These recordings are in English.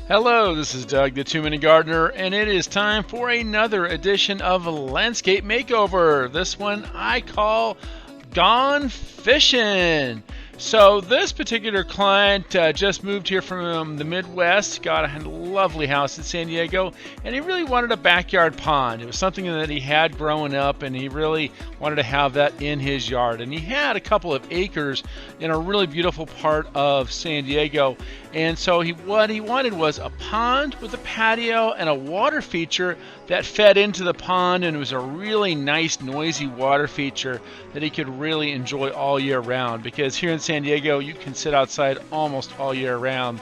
Hello, this is Doug the 2-Minute Gardener, and it is time for another edition of Landscape Makeover. This one I call Gone Fishing. So this particular client just moved here from the Midwest, got a lovely house in San Diego, and he really wanted a backyard pond. It was something that he had growing up, and he really wanted to have that in his yard. And he had a couple of acres in a really beautiful part of San Diego. And so what he wanted was a pond with a patio and a water feature that fed into the pond, and it was a really nice, noisy water feature that he could really enjoy all year round, because here in San Diego you can sit outside almost all year round.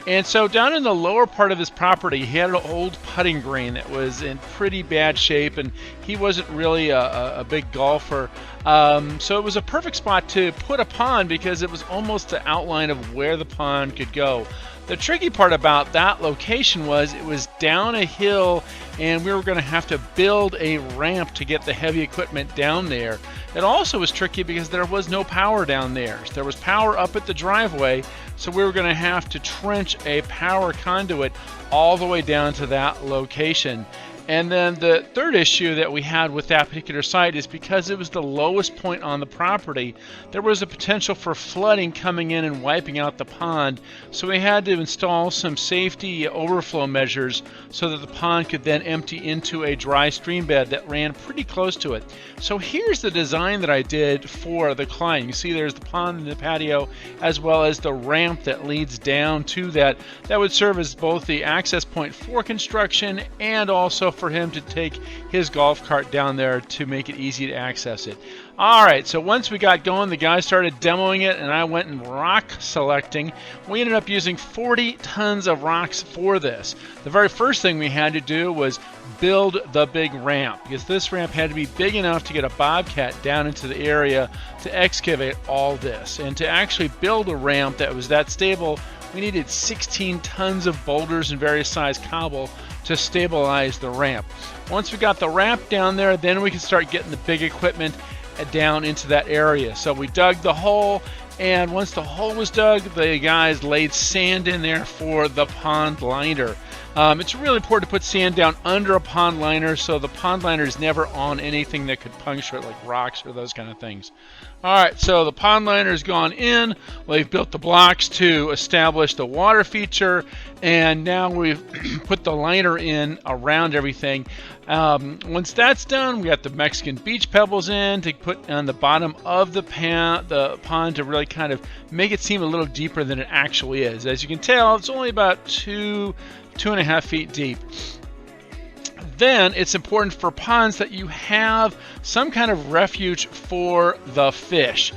And so down in the lower part of his property, he had an old putting green that was in pretty bad shape, and he wasn't really a big golfer. So it was a perfect spot to put a pond because it was almost the outline of where the pond could go. The tricky part about that location was it was down a hill, and we were going to have to build a ramp to get the heavy equipment down there. It also was tricky because there was no power down there. There was power up at the driveway, so we were going to have to trench a power conduit all the way down to that location. And then the third issue that we had with that particular site is because it was the lowest point on the property, there was a potential for flooding coming in and wiping out the pond. So we had to install some safety overflow measures so that the pond could then empty into a dry stream bed that ran pretty close to it. So here's the design that I did for the client. You see there's the pond and the patio, as well as the ramp that leads down to that. That would serve as both the access point for construction and also for him to take his golf cart down there to make it easy to access it. Alright, so once we got going, the guy started demoing it, and I went and rock selecting. We ended up using 40 tons of rocks for this. The very first thing we had to do was build the big ramp, because this ramp had to be big enough to get a bobcat down into the area to excavate all this. And to actually build a ramp that was that stable, we needed 16 tons of boulders and various size cobble to stabilize the ramp. Once we got the ramp down there, then we could start getting the big equipment down into that area. So we dug the hole, and once the hole was dug, the guys laid sand in there for the pond liner. It's really important to put sand down under a pond liner so the pond liner is never on anything that could puncture it, like rocks or those kind of things. Alright, so the pond liner's gone in. We've built the blocks to establish the water feature, and now we've put the liner in around everything. Once that's done, we got the Mexican beach pebbles in to put on the bottom of the pond to really kind of make it seem a little deeper than it actually is. As you can tell, it's only about 2.5 feet deep. Then it's important for ponds that you have some kind of refuge for the fish.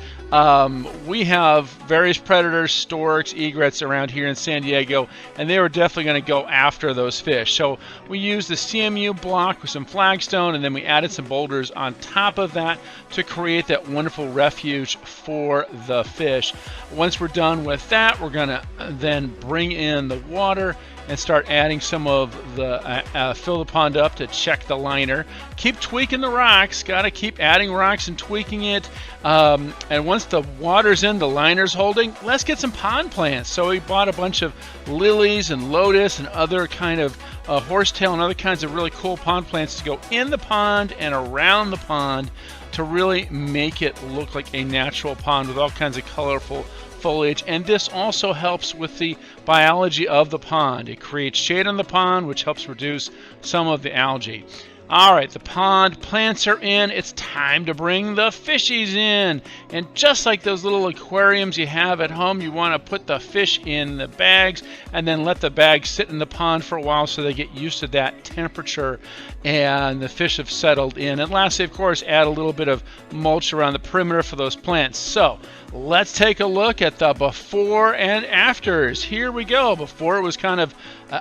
We have various predators, storks, egrets around here in San Diego, and they were definitely going to go after those fish. So we used the CMU block with some flagstone, and then we added some boulders on top of that to create that wonderful refuge for the fish. Once we're done with that, we're going to then bring in the water and start adding some of the, fill the pond up to check the liner. Keep tweaking the rocks, gotta keep adding rocks and tweaking it. And once the water's in, the liner's holding, let's get some pond plants. So we bought a bunch of lilies and lotus and other kind of horsetail and other kinds of really cool pond plants to go in the pond and around the pond to really make it look like a natural pond with all kinds of colorful foliage. And this also helps with the biology of the pond. It creates shade on the pond, which helps reduce some of the algae. Alright, the pond plants are in. It's time to bring the fishies in. And just like those little aquariums you have at home, you want to put the fish in the bags and then let the bags sit in the pond for a while so they get used to that temperature and the fish have settled in. And lastly, of course, add a little bit of mulch around the perimeter for those plants. So let's take a look at the before and afters. Here we go. Before, it was kind of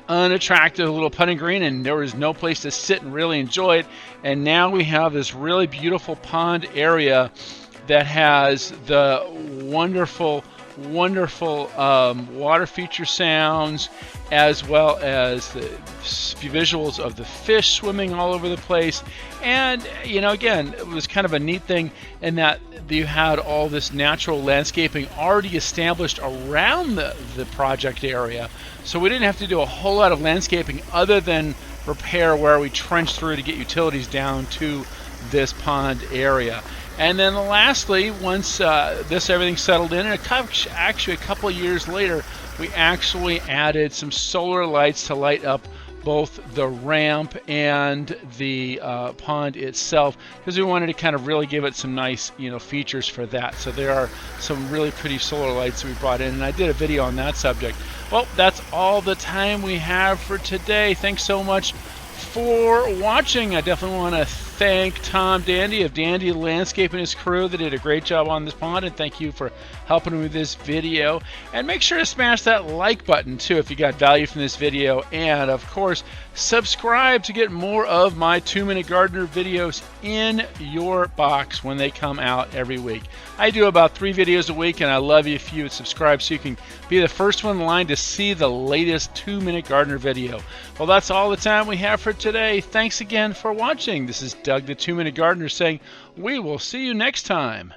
unattractive little putting green, and there was no place to sit and really enjoy it. And now we have this really beautiful pond area that has the wonderful wonderful water feature sounds, as well as the visuals of the fish swimming all over the place. And again, it was kind of a neat thing in that you had all this natural landscaping already established around the project area, so we didn't have to do a whole lot of landscaping other than repair where we trenched through to get utilities down to this pond area. And then lastly, once everything settled in, and actually a couple of years later, we actually added some solar lights to light up both the ramp and the pond itself, because we wanted to kind of really give it some nice features for that. So there are some really pretty solar lights that we brought in, and I did a video on that subject. Well, that's all the time we have for today. Thanks so much for watching. I definitely want to thank Tom Dandy of Dandy Landscape and his crew that did a great job on this pond, and thank you for helping me with this video. And make sure to smash that like button too if you got value from this video, and of course subscribe to get more of my 2-Minute Gardener videos in your box when they come out every week. I do about 3 videos a week, and I love you if you would subscribe so you can be the first one in line to see the latest 2-Minute Gardener video. Well, that's all the time we have for today. Thanks again for watching. This is Doug the 2-Minute Gardener saying we will see you next time.